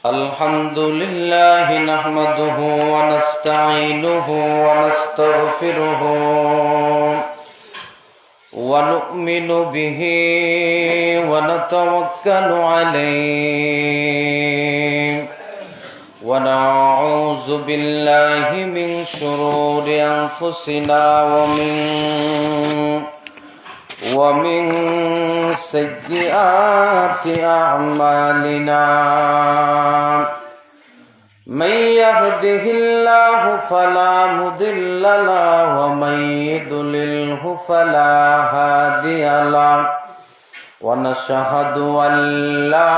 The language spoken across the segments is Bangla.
الحمد لله نحمده ونستعينه ونستغفره ونؤمن به ونتوكل عليه ونعوذ بالله من شرور أنفسنا ومن سيئات أعمالنا من يهده الله فلا مضل له ومن يضلله فلا هادي له ونشهد أن لا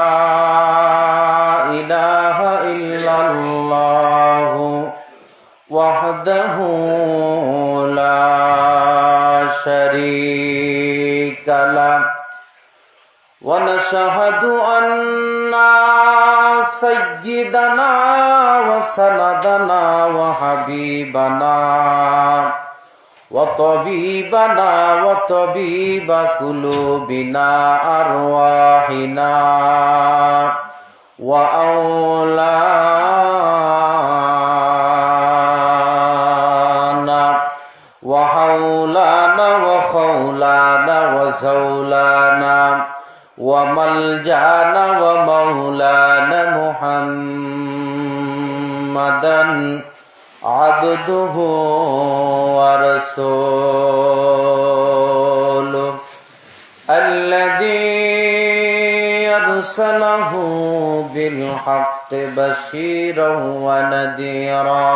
إله إلا الله وحده لا شريك له ونشهد أن سيدنا وسندنا وحبيبنا وطبيبنا وطبيب قلوبنا أرواحنا وأولانا وحولانا وخولانا وزولانا وملجأنا ومولانا محمدا عبده ورسوله الذي أرسله بالحق بشيرا ونذيرا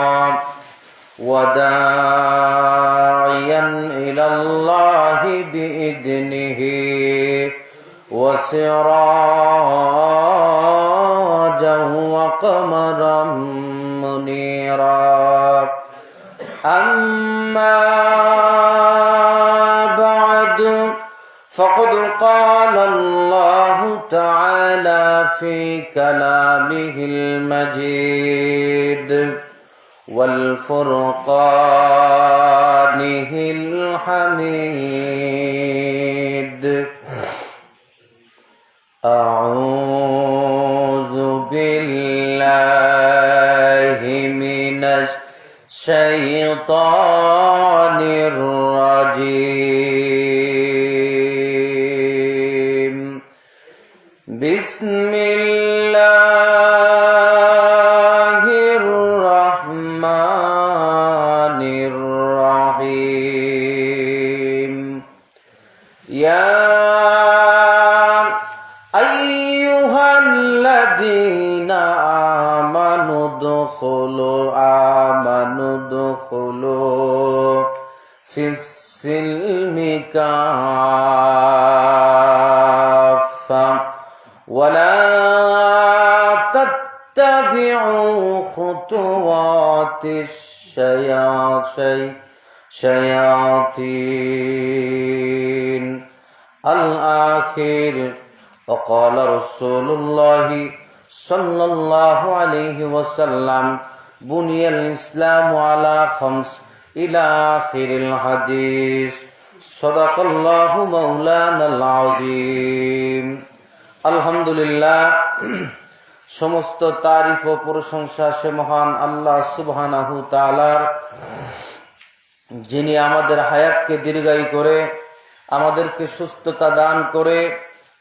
وداعيا إلى الله بإذنه وسراجا وقمرا منيرا أما بعد فقد قال الله تعالى في كلامه المجيد والفرقانه الحميد أعوذ بالله من الشيطان الرجيم بسم الله الرحمن الرحيم يا أيها الذين آمنوا ادخلوا في السلم كافة ولا تتبعوا خطوات الشياطين الآخر. وقال رسول الله صلى الله عليه وسلم بني الإسلام على خمس إلى آخر الحديث صدق الله مولانا العظيم. আলহামদুলিল্লাহ, সমস্ত তারিফ ও প্রশংসা সে মহান আল্লাহ সুবহানাহু তাআলার, যিনি আমাদের হায়াতকে দীর্ঘায়ু করে আমাদেরকে সুস্থতা দান করে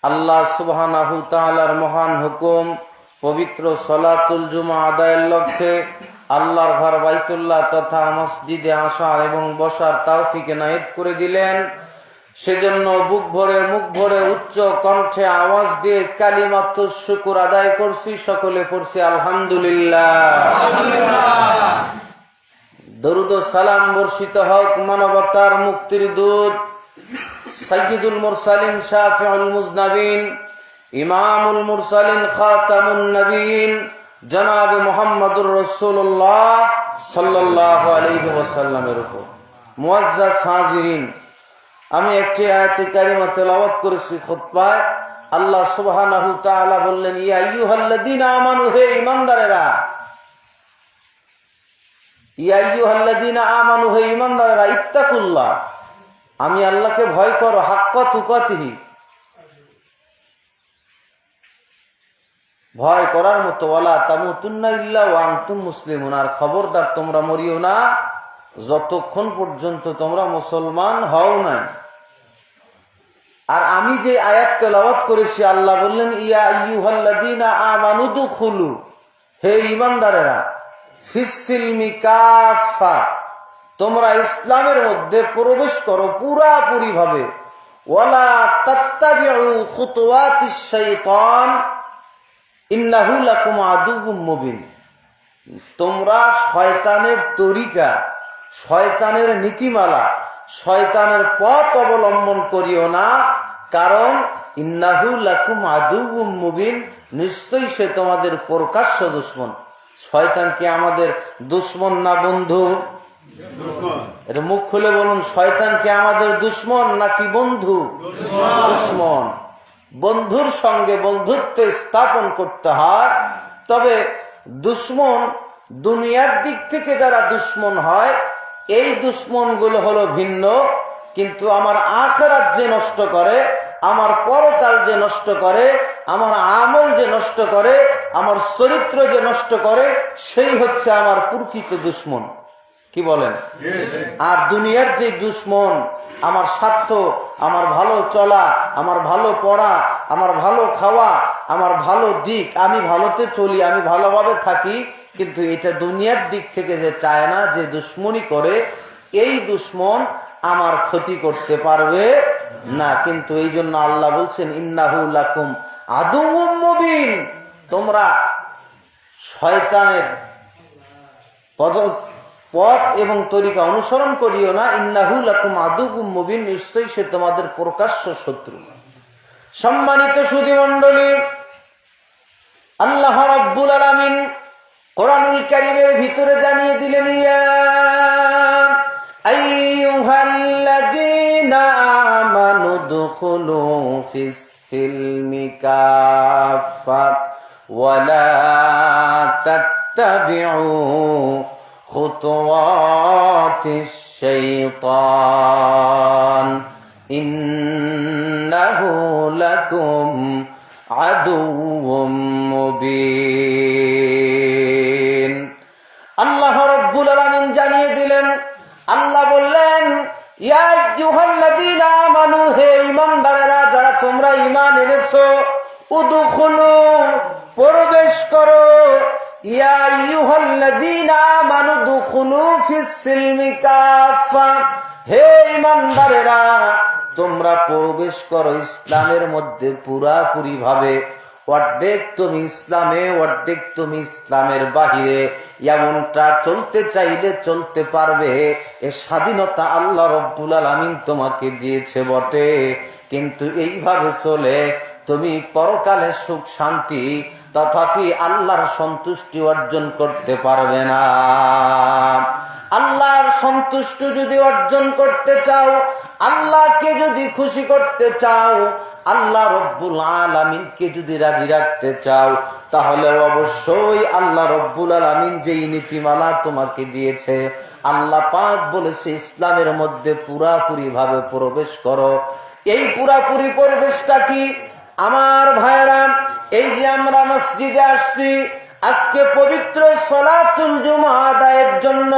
আল্লাহ সুবহানাহু তাআলার মহান হুকুম পবিত্র সালাতুল জুমা আদায়ের লক্ষ্যে আল্লাহর ঘর বাইতুল্লাহ তথা মসজিদে আসার এবং বসার তৌফিক এনায়েত করে দিলেন। সেজন্য বুক ভরে মুখ ভরে উচ্চ কণ্ঠে আওয়াজ দিয়ে কালিমাতুশ শুকর আদায় করছি। সকলে পড়ছি আলহামদুলিল্লাহ। দরুদ ও সালাম বর্ষিত হোক মানবতার মুক্তির দূত সাইয়্যিদুল মুরসালিন শাফিউল মুজনাবিন ইমামুল মুরসালিন খাতামুন নবীন জনাব মুহাম্মদুর রাসূলুল্লাহ সাল্লাল্লাহু আলাইহি ওয়াসাল্লামের উপর। মুআজ্জাজ হাজিরিন, আমি একটি আয়াতে কারিমা তেলাওয়াত করেছি খুতবায়। আল্লাহ সুবহানাহু তাআলা বললেন, ইয়া আইয়ুহাল্লাযীনা আমানু, হে ঈমানদারেরা, ইয়া আইয়ুহাল্লাযীনা আমানু, হে ঈমানদারেরা, ইত্তাকুল্লাহ, আমি আল্লাহকে ভয় করো, হাক্কা তুকাতিহি, ভয় করার মতো, ওয়ালা তামুতুন্না ইল্লা ওয়া আনতুম মুসলিমুন, আর খবরদার তোমরা মরিও না যতক্ষণ পর্যন্ত তোমরা মুসলমান হও না। আর আমি যে আয়াত তেলাওয়াত করেছি, আল্লাহ বললেন ইয়া আইয়ুহাল্লাযীনা আমানু দুখুলু, হে ঈমানদারেরা, ফিস-সিলমি কাফা, তোমরা ইসলামের মধ্যে প্রবেশ করো পুরাপুরি ভাবে। ওয়ালা তাত্তাবিউ খুতুওয়াতিশ শাইতান ইন্নাহু লাকুম আদুউম মুবিন, তোমরা শয়তানের তরিকা, শয়তানের নীতিমালা, শয়তানের পথ অবলম্বন করিও না, কারণ ইন্নাহু লাকুম আদুউম মুবিন, নিশ্চয়ই সে তোমাদের প্রকাশ্য দুশমন। শয়তান কি আমাদের দুশমন না বন্ধু? এটা মুখ খুলে বলুন, শয়তান কি আমাদের দুশমন নাকি বন্ধু? দুশমন। বন্ধুর সঙ্গে বন্ধুত্ব স্থাপন করতে হয়, তবে দুশমন দুনিয়ার দিক থেকে যারা দুশমন হয়, এই দুশমন গুলো হলো ভিন্ন, কিন্তু আমার আখিরাত যে নষ্ট করে, আমার পরকাল যে নষ্ট করে, আমার আমল যে নষ্ট করে, আমার চরিত্র যে নষ্ট করে, সেই হচ্ছে আমার প্রকৃত দুশমন। কি বলেন? আর দুনিয়ার যে দুশমন, আমার স্বার্থ, আমার ভালো চলা, আমার ভালো পড়া, আমার ভালো খাওয়া, আমার ভালো দিক, আমি ভালোতে চলি, আমি ভালোভাবে থাকি, কিন্তু এটা দুনিয়ার দিক থেকে যে চায় না, যে দুশ্মনী করে, এই দুশ্মন আমার ক্ষতি করতে পারবে না। কিন্তু এই জন্য আল্লাহ বলছেন ইন্নাহু লাকুম আদুউম মুবিন, তোমরা শয়তানের পথ এবং তরিকা অনুসরণ করিও না। ইন্নাহু লাকুম আদুউম মুবিন, নিশ্চয়ই সে তোমাদের প্রকাশ্য শত্রু। সম্মানিত সুধী মণ্ডলী, আল্লাহ রাব্বুল আলামিন কোরআনুল কারীমের ভিতরে জানিয়ে দিলেন ইয়া আইয়ুহাল্লাযীনা আমানু দুখুলু ফিস-সিলমি কাফা ওয়া লা তাত্তাবিউ খুতুওয়াতিশ শাইতান ইন্নাহু লাকুম আদুউম মুবিন। আল্লাহ রাব্বুল আলামিন জানিয়ে দিলেন, আল্লাহ বললেন ইয়া আইয়ুহাল্লাযীনা আমানু, হে ঈমানদারেরা, যারা তোমরা ঈমান এনেছো, উদখুলু, প্রবেশ করো, ইয়া আইয়ুহাল্লাযীনা আমানু দুখুলু ফিস-সিলমি কাফা, হে ঈমানদারেরা, তোমরা প্রবেশ করো ইসলামের মধ্যে পুরাপুরি ভাবে। অর্ধেক তুমি ইসলামে, অর্ধেক তুমি ইসলামের বাহিরে, এমনটা চলতে চাইলে চলতে পারবে। এ স্বাধীনতা আল্লাহ রাব্বুল আলামিন তোমাকে দিয়েছে বটে, কিন্তু এইভাবে চলে তুমি পরকালে সুখ শান্তি তথাপি আল্লাহর সন্তুষ্টি অর্জন করতে পারবে না। আল্লাহর সন্তুষ্টি যদি অর্জন করতে চাও, আল্লাহকে যদি খুশি করতে চাও, আল্লাহ রব্বুল আলামিনকে যদি রাজি রাখতে চাও, তাহলে অবশ্যই আল্লাহ রব্বুল আলামিন যেই নীতিমালা তোমাকে দিয়েছে, আল্লাহ পাক বলেছে ইসলামের মধ্যে পুরাপুরি ভাবে প্রবেশ করো। এই পুরাপুরি প্রবেশটা কি আমার ভাইরা? এই যে আমরা মসজিদে আসছি আজকে পবিত্র সালাতুল জুমা আদায়ের জন্য,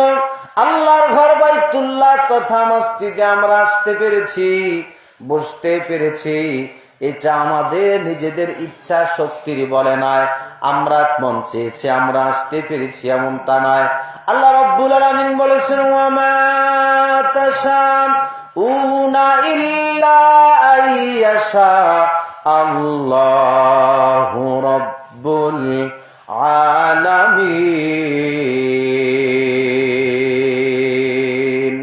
আল্লাহর ঘর বাইতুল্লাহ তথা মসজিদে আমরা আসতে পেরেছি, বসতে পেরেছি, এটা আমাদের নিজেদের ইচ্ছা শক্তির বলে নয়, আমরা মন চেয়েছে আমরা আসতে পেরেছি এমনটা নয়। আল্লাহ রাব্বুল আলামিন বলেছেন ওয়া মা তাশাউনা ইল্লা আইয়াশা আল্লাহু রাব্বুল আলামিন।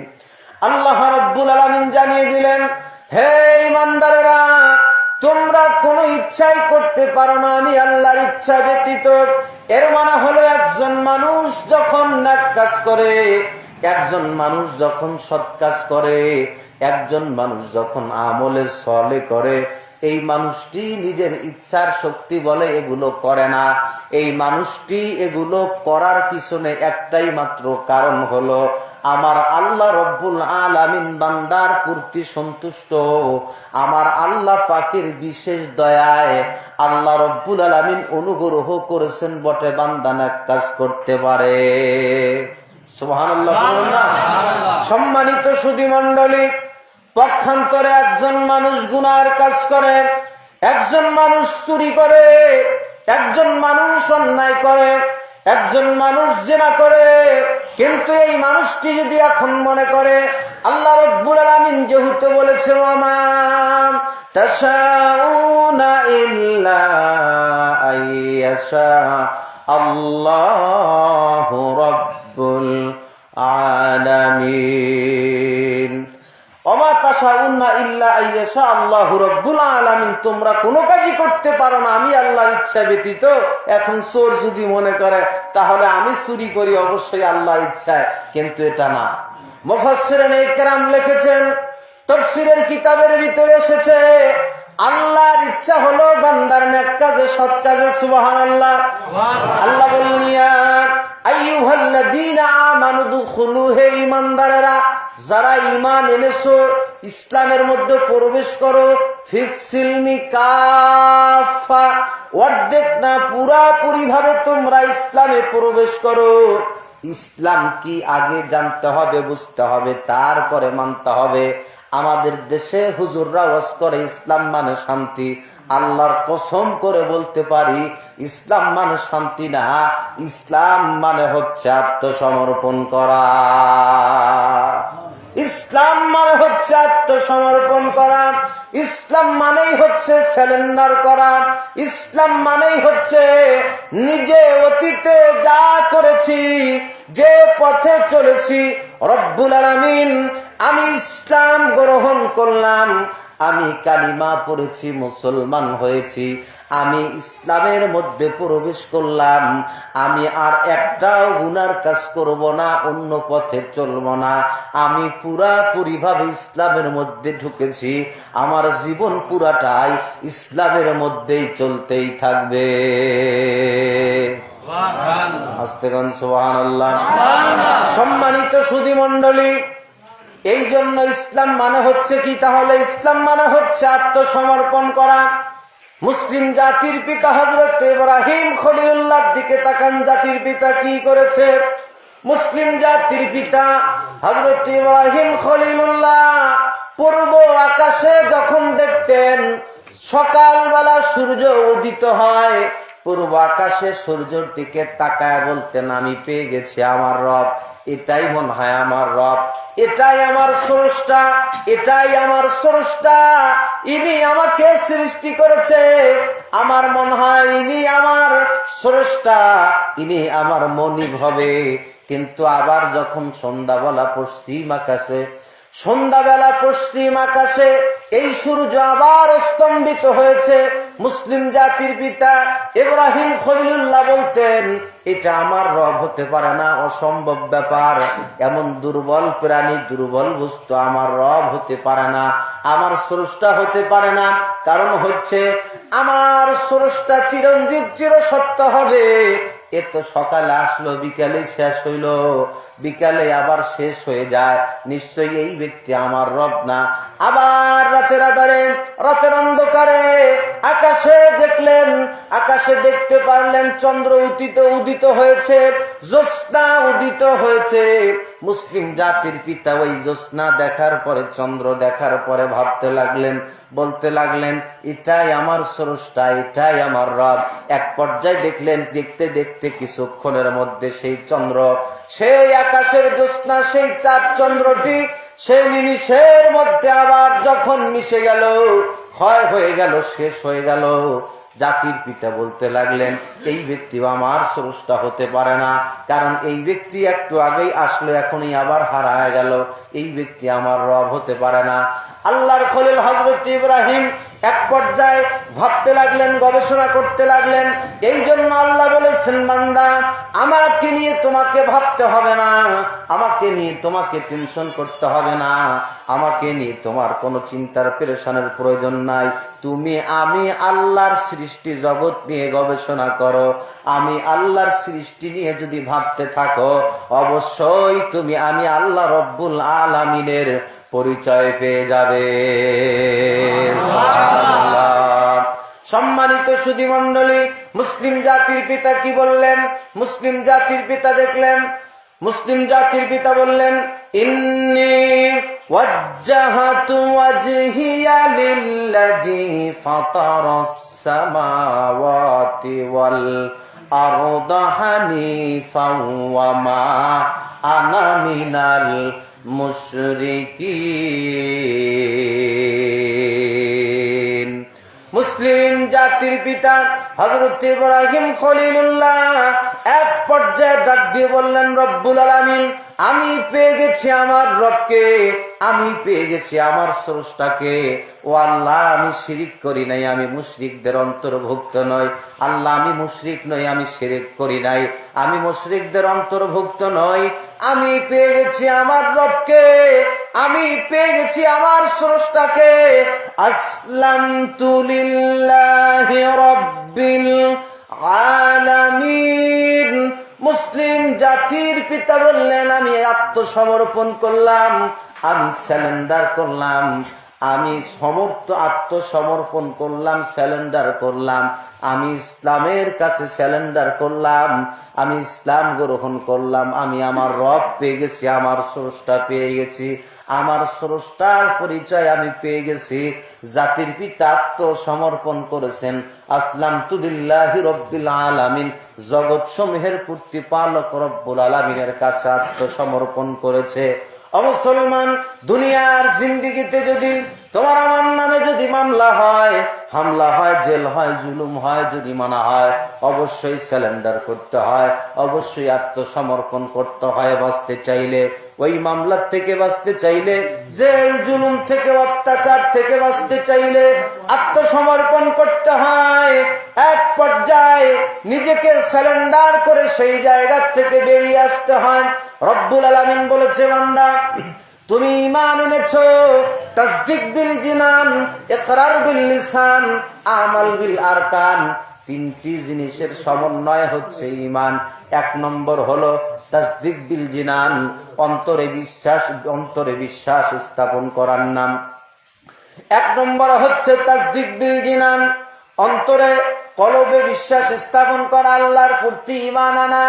আল্লাহ রাব্বুল আলামিন জানিয়ে দিলেন, হে ঈমানদারেরা, তোমরা কোনো ইচ্ছাই করতে পারো না আমি আল্লাহর ইচ্ছা ব্যতীত। এর মানে হলো একজন মানুষ যখন নেক কাজ করে, একজন মানুষ যখন সৎ কাজ করে, একজন মানুষ যখন আমলে সলে করে, এই মানুষটি নিজের ইচ্ছার শক্তি বলে এগুলো করে না। এই মানুষটি এগুলো করার পিছনে একটাই মাত্র কারণ হলো আমার আল্লাহ রব্বুল আলামিন বান্দার প্রতি সন্তুষ্ট। আমার আল্লাহ পাকের বিশেষ দয়ায় আল্লাহ রব্বুল আলামিন অনুগ্রহ করেছেন বটে বান্দা নেক কাজ করতে পারে। সুবহানাল্লাহ। সম্মানিত সুধী মণ্ডলী, পক্ষান্তরে একজন মানুষ গুনার কাজ করে, একজন মানুষ চুরি করে, একজন মানুষ অন্যায় করে, একজন মানুষ জিনা করে, কিন্তু এই মানুষটি যদি এখন মনে করে আল্লাহ রাব্বুল আলামিন যেহেতু বলেছে ওয়ামা তাশাউনা ইল্লা আইয়াশা আল্লাহু রাব্বুল আলামিন, ওমা তাশাউনা ইল্লা আইয়াশা আল্লাহু রাব্বুল আলামিন, তোমরা কোনো কাজই করতে পারো না আমি আল্লাহর ইচ্ছা ব্যতীত। এখন চোর যদি মনে করে তাহলে আমি চুরি করি, অবশ্যই আল্লাহর ইচ্ছায়, কিন্তু এটা না। মুফাসসিরিনে ইকরাম লিখেছেন, তাফসীরের কিতাবের ভিতরে এসেছে আল্লাহর ইচ্ছা হলো বান্দার নেক কাজে, সৎ কাজে। সুবহানাল্লাহ। আল্লাহ বললেন ইয়া আইয়ুহাল্লাযীনা আমানু দুখুলু, হে ঈমানদারেরা, যারা ঈমান এনেছো ইসলামের মধ্যে প্রবেশ করো, ফিসসিলমি কাফা, অর্ধেক না পুরাপুরি ভাবে তোমরা ইসলামে প্রবেশ করো। ইসলাম কি আগে জানতে হবে, বুঝতে হবে, তারপরে মানতে হবে। আমাদের দেশে হুজুররা ওয়াজ করে ইসলাম মানে শান্তি। আল্লাহর কসম করে বলতে পারি ইসলাম মানে শান্তি না, ইসলাম মানে হচ্ছে আত্মসমর্পণ করা। ইসলাম মানে হচ্ছে আত্মসমর্পণ করা। ইসলাম মানেই হচ্ছে সারেন্ডার করা। ইসলাম মানেই হচ্ছে নিজে অতীতে যা করেছি, যে পথে চলেছি, রব্বুল আলামিন আমি ইসলাম গ্রহণ করলাম, আমি কালিমা পড়েছি, মুসলমান হয়েছি, আমি ইসলামের মধ্যে প্রবেশ করলাম, আমি আর একটাও গুনার কাজ করব না, অন্য পথে চলব না, আমি পুরাপুরি ভাবে ইসলামের মধ্যে ঢুকেছি, আমার জীবন পুরাটাই ইসলামের মধ্যেই চলতেই থাকবে। সুবহানাল্লাহ। সম্মানিত সুধী মণ্ডলী, এই জন্য ইসলাম মানে হচ্ছে কি? তাহলে ইসলাম মানে হচ্ছে আত্মসমর্পণ করা। মুসলিম জাতির পিতা হযরত ইব্রাহিম খলিলুল্লাহর দিকে তাকান, জাতির পিতা কি করেছে? মুসলিম জাতির পিতা হযরত ইব্রাহিম খলিলুল্লাহ পূর্ব আকাশে যখন দেখতেন সকালবেলা সূর্য উদিত হয়, পূর্ব আকাশে সূর্যের দিকে তাকায় বলতেন আমি পেয়ে গেছি আমার রব, এটাই মনে হয় আমার রব, এটাই আমার স্রষ্টা, এটাই আমার স্রষ্টা, ইনি আমাকে সৃষ্টি করেছে, আমার মনে হয় ইনি আমার স্রষ্টা, ইনি আমার মনিব হবে। কিন্তু আবার যখন সন্ধ্যাবেলা পশ্চিম আকাশে এই সূর্য আবার স্তম্ভিত হয়েছে, মুসলিম জাতির পিতা ইব্রাহিম খলিলুল্লাহ বলতেন এটা আমার রব হতে পারে না, অসম্ভব ব্যাপার, এমন দুর্বল প্রাণী, দুর্বল বস্তু আমার রব হতে পারে না, আমার স্রষ্টা হতে পারে না। কারণ হচ্ছে আমার স্রষ্টা চিরঞ্জীব, চির সত্য হবে। এ তো সকালে আসলো, বিকালে শেষ হইল, বিকালে আবার শেষ হয়ে যায়, নিশ্চয়ই এই ব্যক্তি আমার রব না। আবার রাতের আধারে, রাতের অন্ধকারে আকাশে দেখলেন, আকাশে দেখতে পারলেন চন্দ্র উদিত হয়েছে, জ্যোৎস্না উদিত হয়েছে। মুসলিম জাতির পিতা ওই জ্যোৎস্না দেখার পরে, চন্দ্র দেখার পরে ভাবতে লাগলেন, বলতে লাগলেন এটাই আমার স্রষ্টা, এটাই আমার রব। এক পর্যায়ে দেখলেন, দেখতে দেখতে কিছুক্ষণের মধ্যে সেই চন্দ্র, সেই আকাশের জ্যোৎস্না, সেই চাঁদ চন্দ্রটি সেই নিমিষের মধ্যে আবার যখন মিশে গেল, ক্ষয় হয়ে গেল, শেষ হয়ে গেল। জাতির পিতা বলতে লাগলেন এই ব্যক্তি আমার স্রষ্টা হতে পারে না, কারণ এই ব্যক্তি একটু আগেই আসলো, এখনই আবার হারায় গেল, এই ব্যক্তি আমার রব হতে পারে না। আল্লাহর খলিল হযরত ইব্রাহিম এক পর্যায়ে ভাবতে লাগলেন, গবেষণা করতে লাগলেন। এই জন্য আল্লাহ বলেছেন বান্দা আমাকে নিয়ে তোমাকে ভাবতে হবে না, আমাকে নিয়ে তোমাকে টেনশন করতে হবে না, আমাকে নিয়ে তোমার কোনো চিন্তার পেরেশানের প্রয়োজন নাই। তুমি আমি আল্লাহর সৃষ্টি জগৎ নিয়ে গবেষণা করো, আমি আল্লাহর সৃষ্টি নিয়ে যদি ভাবতে থাকো, অবশ্যই তুমি আমি আল্লাহ রব্বুল আলামিনের পরিচয় পেয়ে যাবে। সুবহানাল্লাহ। সম্মানিত সুধী মণ্ডলী, মুসলিম জাতির পিতা কি বললেন? মুসলিম জাতির পিতা দেখলেন, মুসলিম জাতির পিতা বললেন, ইন্নী ওয়াজ্জাহাতু ওয়াজহিয়া লিল্লাযী ফাতারাস সামাওয়াতি ওয়াল আরদা হানিফাও ওয়া মা আনা মিনাল মুশরিকিন। মুসলিম জাতির পিতা হযরত ইব্রাহিম খলিলুল্লাহ এক পর্যায়ে ডাক দিয়ে বললেন, রব্বুল আলামিন, আমি পেয়ে গেছি আমার রবকে, আমি পেয়ে গেছি আমার স্রষ্টাকে। ও আল্লাহ, আমি শিরিক করি নাই, আমি মুশরিকদের অন্তর্ভুক্ত নই। আল্লাহ, আমি মুশরিক নই, আমি শিরিক করি নাই, আমি মুশরিকদের অন্তর্ভুক্ত নই। আমি পেয়ে গেছি আমার রবকে, আমি পেয়ে গেছি আমার স্রষ্টাকে। আসলামতু লিল্লাহি রাব্বিল আলামিন। মুসলিম জাতির পিতা বললেন, আমি আত্মসমর্পণ করলাম, আমি স্যালেন্ডার করলাম, আমি আত্মসমর্পণ করলাম, স্যালেন্ডার করলাম, আমি ইসলামের কাছে স্যালেন্ডার করলাম, আমি ইসলাম গ্রহণ করলাম। আমি আমার রব পেয়ে গেছি, আমার স্রষ্টা পেয়ে গেছি, আমার স্রষ্টার পরিচয় আমি পেয়ে গেছি। জাতির পিতা আত্মসমর্পণ করেছেন। আসলামতু লিল্লাহি রাব্বিল আলামিন, জগৎ সমূহের প্রতিপালক রব্বুল আলামিনের কাছে আত্মসমর্পণ করেছে। ও মুসলমান, দুনিয়ার জিন্দেগিতে যদি তোমার আমার নামে যদি মামলা হয়, হামলা হয়, জেল হয়, জুলুম হয়, জরিমানা হয়, অবশ্যই স্যালেন্ডার করতে হয়, অবশ্যই আত্মসমর্পণ করতে হয়। বাঁচতে চাইলে, ওই মামলার থেকে বাঁচতে চাইলে, জেল জুলুম থেকে, অত্যাচার থেকে বাঁচতে চাইলে আত্মসমর্পণ করতে হয়। এক পর্যায়ে নিজেকে স্যালেন্ডার করে সেই জায়গা থেকে বেরিয়ে আসতে হয়। রব্বুল আলামিন বলেছে, বান্দা, তুমি ঈমান এনেছো, তাসদিক বিল জিনান, ইকরার বিল লিসান, আমাল বিল আরকান। তিনটি জিনিসের সমন্বয় হচ্ছে ঈমান। এক নম্বর হলো তাসদিক বিল জিনান, অন্তরে বিশ্বাস স্থাপন করার নাম। এক নম্বর হচ্ছে তাসদিক বিল জিনান, অন্তরে কলবে বিশ্বাস স্থাপন করা, আল্লাহর প্রতি ঈমান আনা।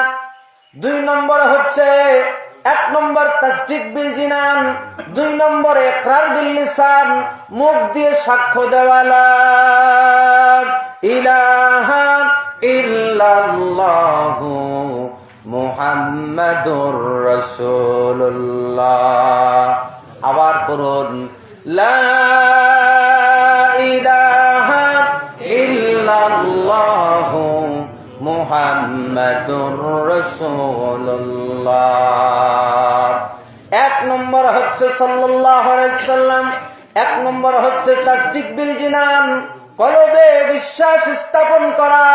দুই নম্বর হচ্ছে, এক নম্বর তাসদিক বিল জিনান, দুই নম্বর ইকরার বিল লিসান, মুখ দিয়ে সাক্ষ্য দেওয়া লা ইলাহা ইল্লাল্লাহু মুহাম্মাদুর রাসূলুল্লাহ। আবার পড়ুন, লা ইলাহা ইল্লাল্লাহু মুহাম্মাদুর রাসূলুল্লাহ। এক নম্বর হচ্ছে সাল্লাল্লাহু আলাইহি সাল্লাম, এক নম্বর হচ্ছে তাসদিক বিল জিনান, কলবে বিশ্বাস স্থাপন করা।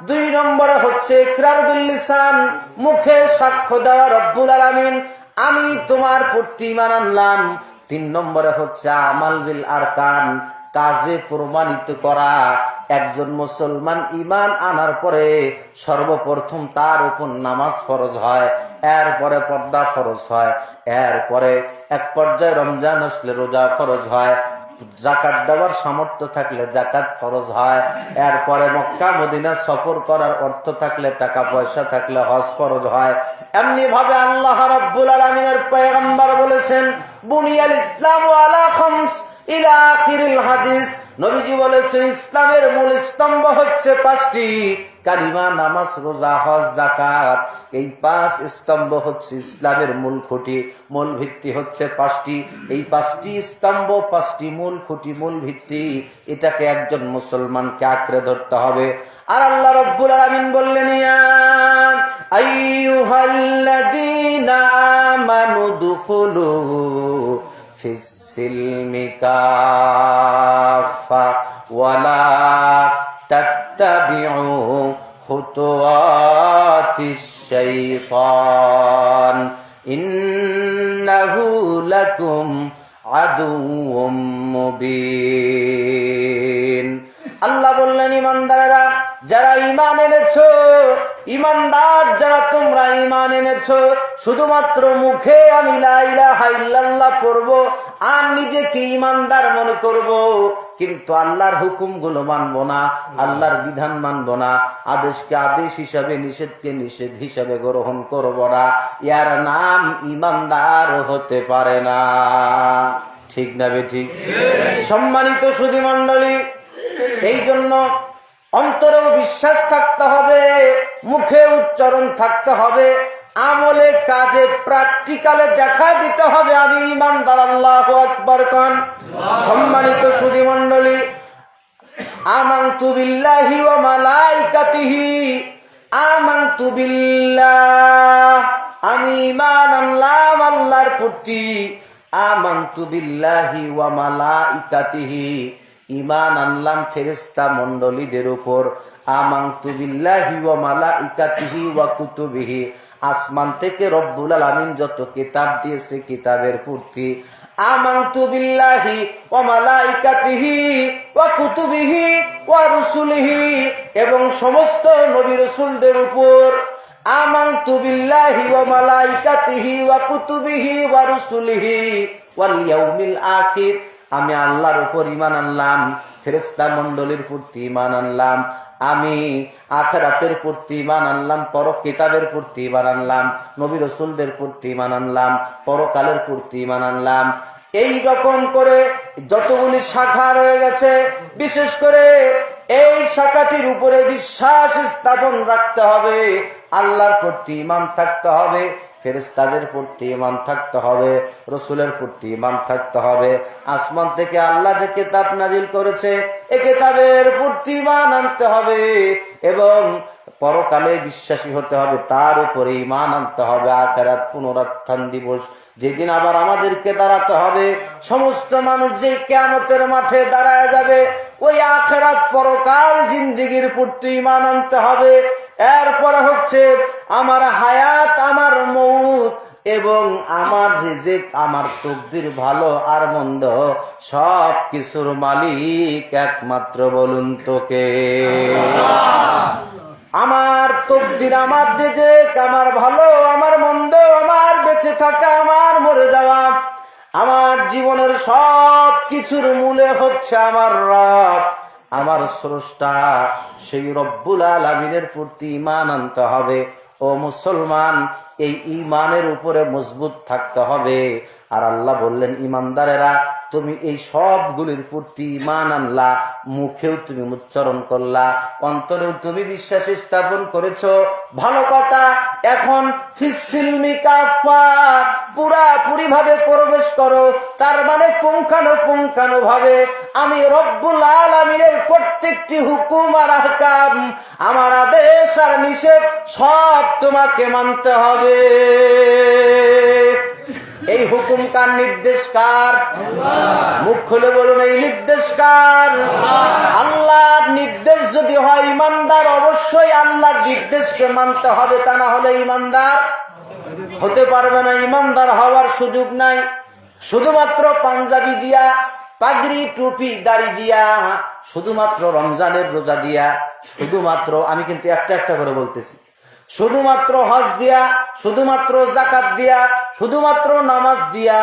দুই নম্বরে হচ্ছে ইকরার বিল লিসান, মুখে সাক্ষ্য দেওয়া রব্বুল আলামিন, আমি তোমার প্রতি ঈমান আনলাম। তিন নম্বরে হচ্ছে আমাল বিল আরকান, কাজে প্রমাণিত করা। একজন মুসলমান ঈমান আনার পরে সর্বপ্রথম তার উপর নামাজ ফরজ হয়, এরপরে পর্দা ফরজ হয়, এরপরে এক পর্যায়ে রমজান আসলে রোজা ফরজ হয়, যাকাত দেওয়ার সামর্থ্য থাকলে যাকাত ফরজ হয়, এরপরে মক্কা মদিনা সফর করার অর্থ থাকলে, টাকা পয়সা থাকলে হজ ফরজ হয়। এমনি ভাবে আল্লাহ রাব্বুল আলামিনের পয়গম্বর বলেছেন, বুনিয়াল ইসলামু আলা খামস ইলা আখিরিল হাদিস। নবীজি বলেছেন, ইসলামের মূল স্তম্ভ হচ্ছে পাঁচটি, কালিমা, নামাজ, রোজা, হজ, যাকাত। এই পাঁচ স্তম্ভ হচ্ছে ইসলামের মূল খুঁটি, মূল ভিত্তি হচ্ছে পাঁচটি। এই পাঁচটি স্তম্ভ, পাঁচটি মূল খুঁটি, মূল ভিত্তি, এটাকে একজন মুসলমানকে আঁকড়ে ধরতে হবে। আর আল্লাহ রাব্বুল আলামিন বললেন, ইয়া আইয়ুহাল্লাযীনা আমানু দুখুলু ফিস সিলমি কাফা ওয়ালা তাত্তাবিউ খুতুওয়াতিশ শাইতান ইন্নাহু লাকুম আদুউম মুবিন। আল্লাহ বললেন, ইমানদারেরা যারা ঈমান এনেছো, ঈমানদার যারা তোমরা ঈমান এনেছো, শুধুমাত্র মুখে আমি লা ইলাহা ইল্লাল্লাহ পড়ব আর নিজেকে ঈমানদার মনে করব, কিন্তু আল্লাহর হুকুমগুলো মানব না, আল্লাহর বিধান মানব না, আদেশকে আদেশ হিসাবে নিষেধকে নিষেধ হিসাবে গ্রহণ করব না, ইয়ার নাম ঈমানদার হতে পারে না। ঠিক না বেঠিক? সম্মানিত সুধী মণ্ডলী, এই জন্য অন্তরেও বিশ্বাস থাকতে হবে, মুখে উচ্চারণ থাকতে হবে, আমলে কাজে প্র্যাকটিক্যালে দেখা দিতে হবে আমি ঈমানদার। আল্লাহু আকবার কোন। সম্মানিত সুধী মণ্ডলী, আমানতু বিল্লাহি ওয়া মালাইকাতিহি, আমানতু বিল্লাহ, আমি ঈমান আনলাম আল্লাহর প্রতি, আমানতু বিল্লাহি ওয়া মালাইকাতিহি, ঈমান আনলাম ফেরেশতা মণ্ডলীদের উপর, আমানতু বিল্লাহি ওয়া মালাইকাতিহি ওয়া কুতুবিহি, আসমান থেকে রব্বুল আলামিন যত কিতাব দিয়েছে কিতাবের প্রতি, আমানতু বিল্লাহি ওয়া মালাইকাতিহি ওয়া কুতুবিহি ওয়া রুসুলিহি, এবং সমস্ত নবী রাসূলদের উপর, আমানতু বিল্লাহি ওয়া মালাইকাতিহি ওয়া কুতুবিহি ওয়া রুসুলিহি ওয়াল ইয়াউমিল আখির, আমি আল্লাহর উপর ঈমান আনলাম, ফেরেশতা মণ্ডলীর প্রতি ঈমান আনলাম, আমি আখিরাতের প্রতি ঈমান আনলাম, পরক কিতাবের প্রতি ঈমান আনলাম, নবী রাসূলদের প্রতি ঈমান আনলাম, পরকালের প্রতি ঈমান আনলাম। এই রকম করে যতগুলি শাখা রয়ে গেছে, বিশেষ করে এই শাখাটির উপরে বিশ্বাস স্থাপন রাখতে হবে, আল্লাহর প্রতি ঈমান থাকতে হবে, ফেরেশতাদের প্রতি ঈমান থাকতে হবে, রাসূলের প্রতি ঈমান থাকতে হবে, আসমান থেকে আল্লাহ যে কিতাব নাজিল করেছে এই কিতাবের প্রতি ঈমান আনতে হবে, এবং পরকালে বিশ্বাসী হতে হবে, তার উপরে ঈমান আনতে হবে। আখিরাত পুনরুত্থান দিবস, যেদিন আবার আমাদেরকে দাঁড়াতে হবে, সমস্ত মানুষ যে কিয়ামতের মাঠে দাঁড়ায় যাবে, ওই আখিরাত পরকাল জিন্দেগির প্রতি ঈমান আনতে হবে। এরপরে হচ্ছে আমার হায়াত, আমার মউত, এবং আমার রিজিক, আমার তকদির, ভালো আর মন্দ সব কিছুর মালিক একমাত্র বলুন তোকে। আমার তকদির, আমার রিজিক, আমার ভালো, আমার মন্দ, আমার বেঁচে থাকা, আমার মরে যাওয়া, আমার জীবনের সব কিছুর মূলে হচ্ছে আমার রব, আমার স্রষ্টা, সেই রব্বুল আলামিনের প্রতি ঈমান আনতে হবে। ও মুসলমান, এই ঈমানের উপরে মজবুত থাকতে হবে। আর আল্লাহ বললেন, ঈমানদারেরা তুমি এই সবগুলির প্রতি ঈমান আনলা, মুখেও তুমি উচ্চারণ করলা, অন্তরেও তুমি বিশ্বাস স্থাপন করেছো, ভালো কথা। এখন ফিসসিলমি কাফা, পুরাপুরি ভাবে প্রবেশ করো, তার মানে পুঙ্খানুপুঙ্খানু ভাবে আমি রব্বুল আলামিনের প্রত্যেকটি হুকুম আর আহকাম, আমার আদেশ আর নিষেধ সব তোমাকে মানতে হবে। এই হুকুম কার? নির্দেশ কার? মুখ খুলে বলুন, এই নির্দেশ কার? আল্লাহর নির্দেশ যদি হয় ঈমানদার, অবশ্যই আল্লাহর নির্দেশকে মানতে হবে, তা না হলে ঈমানদার হতে পারবে না। ঈমানদার হওয়ার সুযোগ নাই শুধুমাত্র পাঞ্জাবি দিয়া, পাগড়ি টুপি দাড়ি দিয়া, শুধুমাত্র রমজানের রোজা দিয়া, শুধুমাত্র, আমি কিন্তু একটা একটা করে বলতেছি, শুধুমাত্র হজ দিয়া, শুধুমাত্র যাকাত দিয়া, শুধুমাত্র নামাজ দিয়া,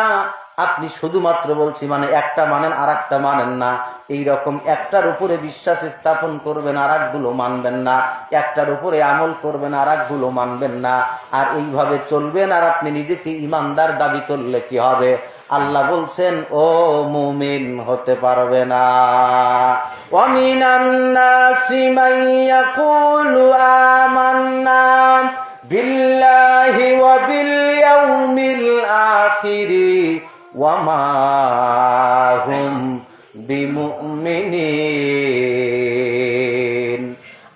আপনি শুধুমাত্র বলছি মানে একটা মানেন আর একটা মানেন না, এইরকম একটার উপরে বিশ্বাস স্থাপন করবেন আর একগুলো মানবেন না, একটার উপরে আমল করবেন আর একগুলো মানবেন না, আর এইভাবে চলবেন, আর আপনি নিজেকে ঈমানদার দাবি করলে কি হবে? আল্লাহ বলছেন ও মুমিন হতে পারবে না। ওয়া মিনান নাসি মান ইয়াকুলু আমান্না বিল্লাহি ওয়া বিল ইয়াউমিল আখিরি ওয়া মা হুম বিমুমিনিন।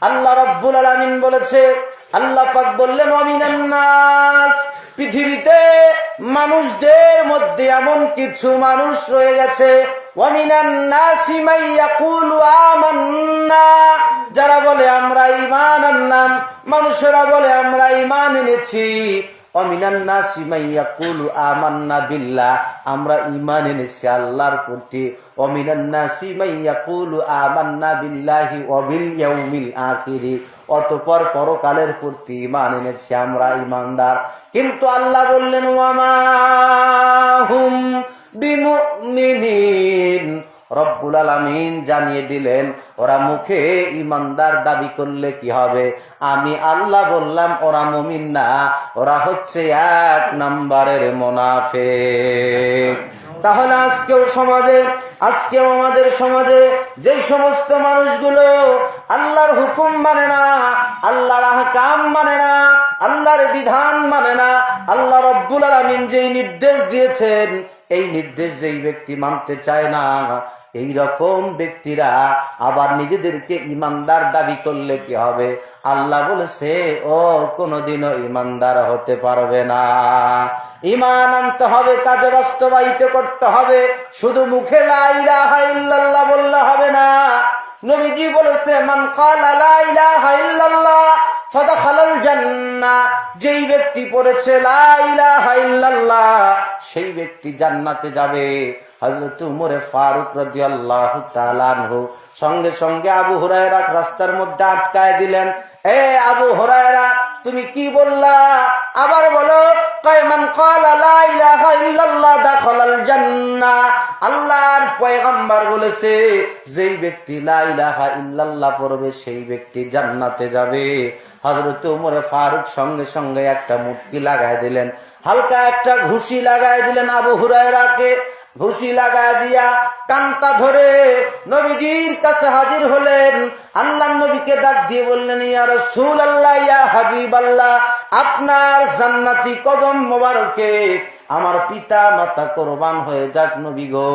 আল্লাহ রাব্বুল আলামিন বলেছে, আল্লাহ পাক বললেন ওয়া মিনান নাস, পৃথিবীতে মানুষদের মধ্যে এমন কিছু মানুষ রয়ে গেছে, ওয়া মিনান নাসি মান ইয়াকুলু আমান্না, যারা বলে আমরা ঈমান আনলাম মানুষেরা বলে আমরা ঈমান এনেছি। ওয়ামিনান নাসি মান ইয়াকুলু আমান্না বিল্লাহ, আমরা ঈমান এনেছি আল্লাহর প্রতি। ওয়ামিনান নাসি মান ইয়াকুলু আমান্না বিল্লাহি ওয়া বিল ইয়াউমিল আখির, অতঃপর পরকালের প্রতি ঈমান এনেছি, আমরা ঈমানদার। কিন্তু আল্লাহ বললেন ওয়ামা হুম বিমুমিনিন, রব্বুল আলামিন জানিয়ে দিলেন ওরা মুখে ঈমানদার দাবি করলে কি হবে? আমি আল্লাহ বললাম ওরা মুমিন না, ওরা হচ্ছে 1 নম্বরের মুনাফিক। তাহলে আজকেও আমাদের সমাজে যেই সমস্ত মানুষগুলো আল্লাহর হুকুম মানে না, আল্লাহর আহকাম মানে না, আল্লাহর বিধান মানে না, আল্লাহ রব্বুল আলামিন যেই নির্দেশ দিয়েছেন এই নির্দেশ যেই ব্যক্তি মানতে চায় না, এই রকম ব্যক্তিরা আবার নিজেদেরকে ঈমানদার দাবি করলে কি হবে? আল্লাহ বলেছে ও কোনোদিনও ঈমানদার হতে পারবে না। ঈমান আনতে হবে, কাজে বাস্তবায়িত করতে হবে। শুধু মুখে লা ইলাহা ইল্লাল্লাহ বললে হবে না। নবীজি বলেছে মান ক্বালা লা ইলাহা ইল্লাল্লাহ ফাদাখালাল জান্নাহ, যেই ব্যক্তি পড়েছে লা ইলাহা ইল্লাল্লাহ সেই ব্যক্তি জান্নাতে যাবে। হযরত উমর ফারুক রাদিয়াল্লাহু তাআলা আনহু সঙ্গে সঙ্গে আবু হুরায়রা রাস্তার মধ্যে আটকায় দিলেন। এ আবু হুরায়রা, তুমি কি বললা? আবার বলো। কয় মান ক্বালা লা ইলাহা ইল্লাল্লাহ দাখালাল জান্নাহ, আল্লাহর পয়গম্বর বলেছে যেই ব্যক্তি লা ইলাহা ইল্লাল্লাহ পড়বে সেই ব্যক্তি জান্নাতে যাবে। হযরত উমর ফারুক সঙ্গে সঙ্গে একটা মুটকি লাগায় দিলেন, হালকা একটা ঘুষি লাগায় দিলেন আবু হুরায়রাকে। ঘুষি লাগায় দিয়া কানটা ধরে নবীজির কাছে হাজির হলেন। আল্লাহর নবীকে ডাক দিয়ে বললেন ইয়া রাসূলুল্লাহ, ইয়া হাবিবাল্লাহ, আপনার জান্নাতি কদম মোবারকে আমার পিতা মাতা কোরবান হয়ে যাক নবী গো,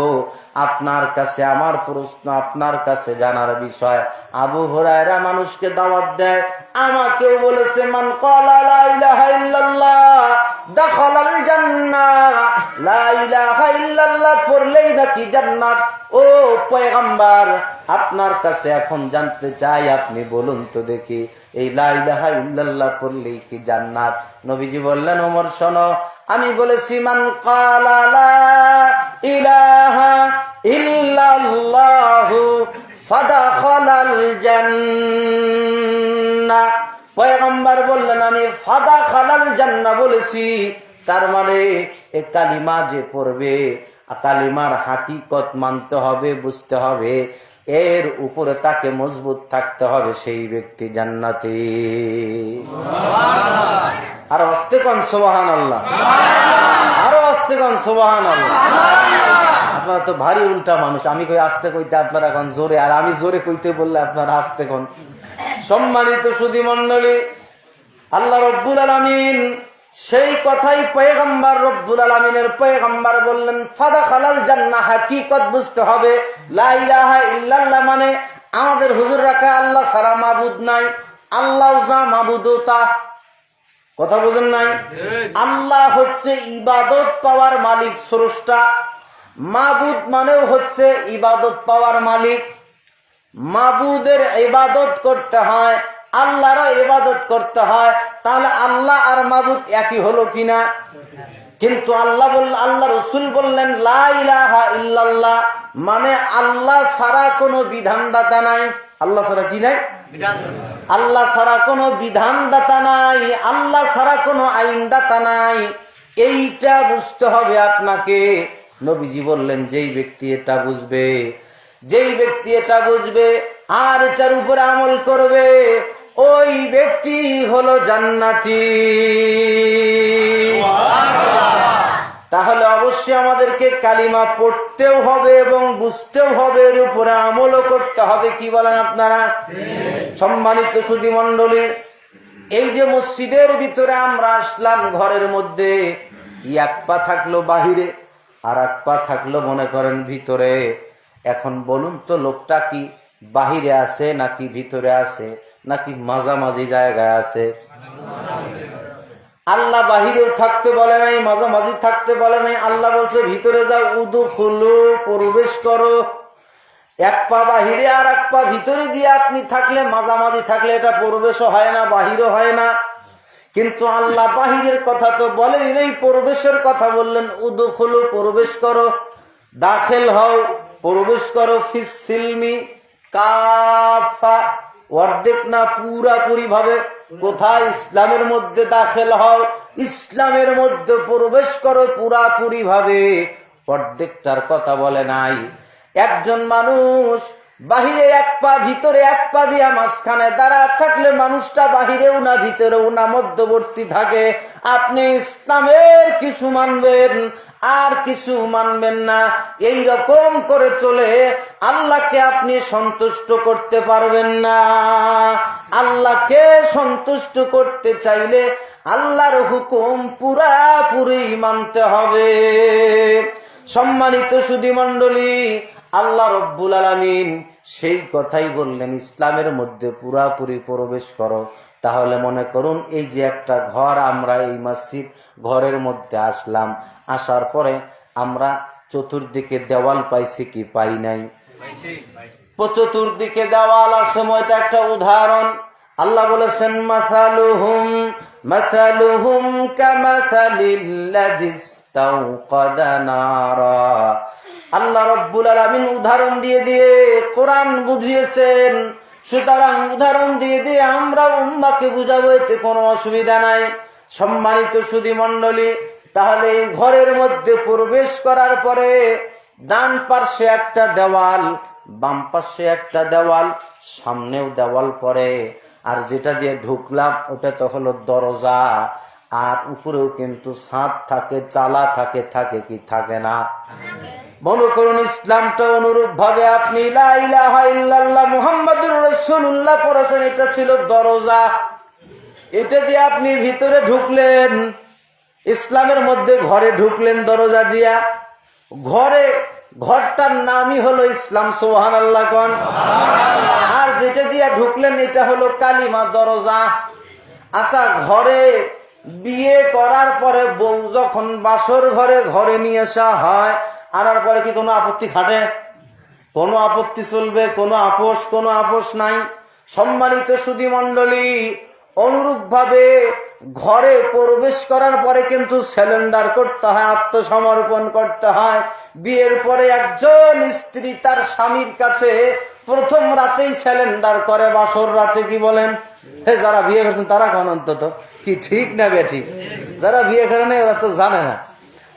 আপনার কাছে আমার প্রশ্ন, আপনার কাছে জানার বিষয়। আবু হুরায়রা মানুষকে দাওয়াত দেয়, আমাকেও বলেছে মান ক্বালা লা ইলাহা ইল্লাল্লাহ দাখালাল জান্নাহ, লা ইলাহা ইল্লাল্লাহ পড়লেই নাকি জান্নাত। ও পয়গম্বর, আপনার কাছে এখন জানতে চাই, আপনি বলুন তো দেখি এই লা ইলাহা ইল্লাল্লাহ পড়লেই কি জান্নাত? নবীজি বললেন ওমর শোনো, আমি বলেছি মান ক্বালা লা ইলাহা ইল্লাল্লাহু ফাদাখালাল জান্নাহ। পয়গম্বর বললেন আমি ফাদাখালাল জান্নাহ বলেছি, তার মানে এই কালিমা যে পড়বে, কালিমার হাকিকত মানতে হবে, বুঝতে হবে, এর উপরে তাকে মজবুত থাকতে হবে, সেই ব্যক্তি জান্নাতি। আর আস্তে কোন সুবহানাল্লাহ, আরো আস্তে কোন সুবহানাল্লাহ। আপনারা তো ভারী উল্টা মানুষ, আমি কই আস্তে কইতে আপনারা এখন জোরে, আর আমি জোরে কইতে বললে আপনারা আস্তে কোন। সম্মানিত সুধী মণ্ডলী, আল্লাহ রব্বুল আলামিন সেই কথাই পয়গম্বর রব্বুল আলামিনের পয়গম্বর বললেন ফাদাখালাল জান্নাহ, হাকিকত বুঝতে হবে। লা ইলাহা ইল্লাল্লাহ মানে আমাদের হুজুর রাখা আল্লাহ ছাড়া মাবুদ নাই, আল্লাহ যা মাবুদতা, কথা বুঝেন নাই? আল্লাহ হচ্ছে ইবাদত পাওয়ার মালিক, স্রষ্টা। মাবুদ মানেও হচ্ছে ইবাদত পাওয়ার মালিক। মাবুদের ইবাদত করতে হয়, আল্লাহরও ইবাদত করতে হয়, তাহলে আল্লাহ আর মাবুদ একই হলো কিনা? কিন্তু আল্লাহ রসুল বললেন লা ইলাহা ইল্লাল্লাহ মানে আল্লাহ ছাড়া কোনো বিধানদাতা নাই। আল্লাহ ছাড়া কি নাই? আল্লাহ ছাড়া কোনো বিধানদাতা নাই, আল্লাহ ছাড়া কোনো আইনদাতা নাই। এইটা বুঝতে হবে আপনাকে। নবীজি বললেন যেই ব্যক্তি এটা বুঝবে, যেই ব্যক্তি এটা বুঝবে আর এটার উপরে আমল করবে, ওই ব্যক্তি হলো জান্নাতি। তাহলে অবশ্যই আমাদেরকে কালিমা পড়তেও হবে এবং বুঝতেও হবে, এর উপরে আমলও করতে হবে। কি বলেন আপনারা? সম্মানিত সুধী মণ্ডলী, এই যে মসজিদের ভিতরে আমরা আসলাম, ঘরের মধ্যে এক পা থাকলো বাহিরে আর এক পা থাকলো মনে করেন ভিতরে। এখন বলুন তো লোকটা কি বাহিরে আছে নাকি ভিতরে আছে নাকি মাঝামাঝি জায়গায় আছে? আল্লাহ বাহিরেও থাকতে বলে নাই, মাঝামাঝি থাকতে বলে নাই। আল্লাহ বলছে ভিতরে যাও, উদুখুলু, প্রবেশ করো। এক পা বাহিরে আর এক পা ভিতরে দিয়ে আপনি থাকলে, মাঝামাঝি থাকলে এটা প্রবেশও হয় না, বাহিরও হয় না। কিন্তু আল্লাহ বাহিরের কথা তো বলেন নেই, প্রবেশের কথা বললেন। উদখুলু, প্রবেশ করো, দাখিল হও, প্রবেশ করো, ফিস সিলমি কাফা, অর্ধেক না পুরাপুরি ভাবে। কোথায়? ইসলামের মধ্যে দাখিল হও, ইসলামের মধ্যে প্রবেশ করো পুরাপুরি ভাবে। অর্ধেকটার কথা বলে নাই। একজন মানুষ বাহিরে এক পা ভিতরে এক পা দিয়া মাঝখানে দাঁড়া থাকলে মানুষটা বাহিরেও না ভিতরেও না, মধ্যবর্তী থাকে। আপনি ইসলামের কিছু মানবেন আর কিছু মানবেন না, এই রকম করে চলে আল্লাহকে আপনি সন্তুষ্ট করতে পারবেন না। আল্লাহকে সন্তুষ্ট করতে চাইলে আল্লাহর হুকুম পুরাপুরি মানতে হবে। সম্মানিত সুধী মণ্ডলী, আল্লাহ রব্বুল আলামিন সেই কথাই বললেন, ইসলামের মধ্যে পুরাপুরি প্রবেশ করো। তাহলে মনে করুন এই যে একটা ঘর, আমরা এই মসজিদ ঘরের মধ্যে আসলাম, আসার পরে আমরা চতুর্দিকে দেওয়াল পাইছি কি পাই নাই? চতুর্দিকে দেওয়াল আছে, এটা একটা উদাহরণ। আল্লাহ বলেছেন মাসালুহুম মাসালুহুম কামাসালিল্লাযী ইসতাওকাদা নারা। আল্লাহ রব্বুল আলামিন উদাহরণ দিয়ে দিয়ে কোরআন বুঝিয়েছেন। সুতরাং উদাহরণ দিয়ে দিয়ে আমরা উম্মাহকে বুঝাবো, এতে কোনো অসুবিধা নাই। সম্মানিত সুধী মণ্ডলী, তাহলে এই ঘরের মধ্যে প্রবেশ করার পরে ডান পাশে একটা দেওয়াল, বাম পাশে একটা দেওয়াল, সামনেও দেওয়াল পরে, আর যেটা দিয়ে ঢুকলাম ওটা তো হলো দরজা। আর উপরেও কিন্তু ছাদ থাকে, চালা থাকে, থাকে কি থাকে না? মনে করুন ইসলামটা অনুরূপ ভাবে আপনি লা ইলাহা ইল্লাল্লাহ মুহাম্মাদুর রাসূলুল্লাহ পড়েছেন, এটা ছিল দরজা। এটা দিয়ে আপনি ভিতরে ঢুকলেন, ইসলামের মধ্যে ঘরে ঢুকলেন দরজা দিয়া। ঘরটার নামই হলো ইসলাম, সুবহানাল্লাহ কোন। আর যেটা দিয়া ঢুকলেন এটা হলো কালিমা, দরজা। আচ্ছা, ঘরে বিয়ে করার পরে বউ যখন বাসর ঘরে নিয়ে আসা হয়, আনার পরে কি কোনো আপত্তি খাটে? কোনো আপত্তি চলবে? কোনো আপোষ নাই। সম্মানিত সুধী মণ্ডলী, অনুরূপ ভাবে ঘরে প্রবেশ করার পরে কিন্তু স্যালেন্ডার করতে হয়, আত্মসমর্পণ করতে হয়। বিয়ের পরে একজন স্ত্রী তার স্বামীর কাছে প্রথম রাতেই স্যালেন্ডার করে, বাসর রাতে। কি বলেন? যারা বিয়ে করছেন তারা কোন অন্তত কি ঠিক না বেঠিক? যারা বিয়ে করে না ওরা তো জানে না।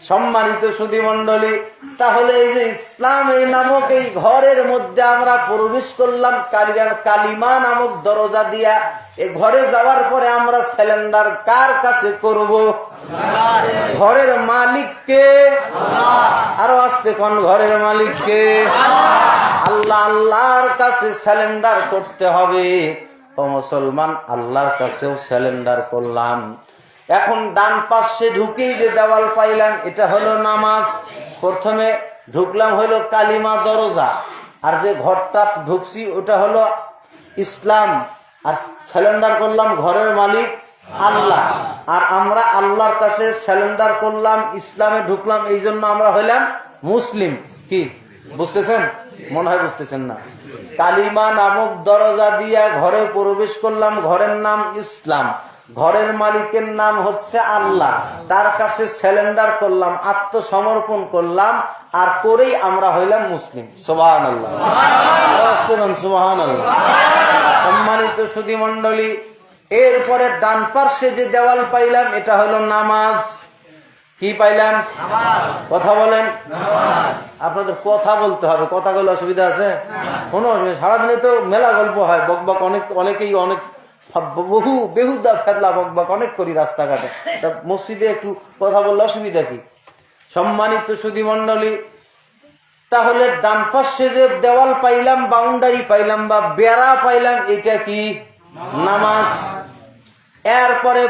সম্মানিত সুধী মণ্ডলী, তাহলে এই যে ইসলাম এই নামক এই ঘরের মধ্যে আমরা প্রবেশ করলাম কালিমা নামক দরজা দিয়া। এই ঘরে যাওয়ার পরে আমরা স্যালেন্ডার কার কাছে করব? ঘরের মালিককে। আরো আসতে কোন? ঘরের মালিককে, আল্লাহ। আল্লাহর কাছে স্যালেন্ডার করতে হবে। ও মুসলমান, আল্লাহর কাছেও স্যালেন্ডার করলাম। এখন ডান পাশে ঢুকেই যে দেওয়াল পাইলাম, এটা হলো নামাজ। প্রথমে ঢুকলাম হলো কালিমা, দরজা। আর যে ঘরটা ঢুকছি ওটা হলো ইসলাম। আর স্যালেন্ডার করলাম ঘরের মালিক আল্লাহ। আর আমরা আল্লাহর কাছে স্যালেন্ডার করলাম, ইসলামে ঢুকলাম, এই জন্য আমরা হইলাম মুসলিম। কি বুঝতেছেন? মনে হয় বুঝতেছেন না। কালিমা নামক দরজা দিয়া ঘরে প্রবেশ করলাম, ঘরের নাম ইসলাম, ঘরের মালিকের নাম হচ্ছে আল্লাহ। তার কাছে স্যালেন্ডার করলাম, আত্মসমর্পণ করলাম, আর করেই আমরা হইলাম মুসলিম। সুবহানাল্লাহ, সুবহানাল্লাহ। সম্মানিত সুধী মণ্ডলী, এরপরে ডান পার্শ্বে যে দেওয়াল পাইলাম এটা হলো নামাজ। কি পাইলাম? কথা বলেন। আপনাদের কথা বলতে হবে, কথা বলে অসুবিধা আছে? কোনো অসুবিধা? সারাদিনে তো মেলা গল্প হয়, বকবক অনেকেই অনেক বেহুদা ফেতলা বকবক অনেক করি রাস্তাঘাটে। মসজিদে একটু কথা বললে অসুবিধা কি? সম্মানিত সুধী মণ্ডলী, তাহলে ডান পাশে যে দেওয়াল পাইলাম, বাউন্ডারি পাইলাম বা বেড়া পাইলাম, এটা কি? নামাজ। এরপরে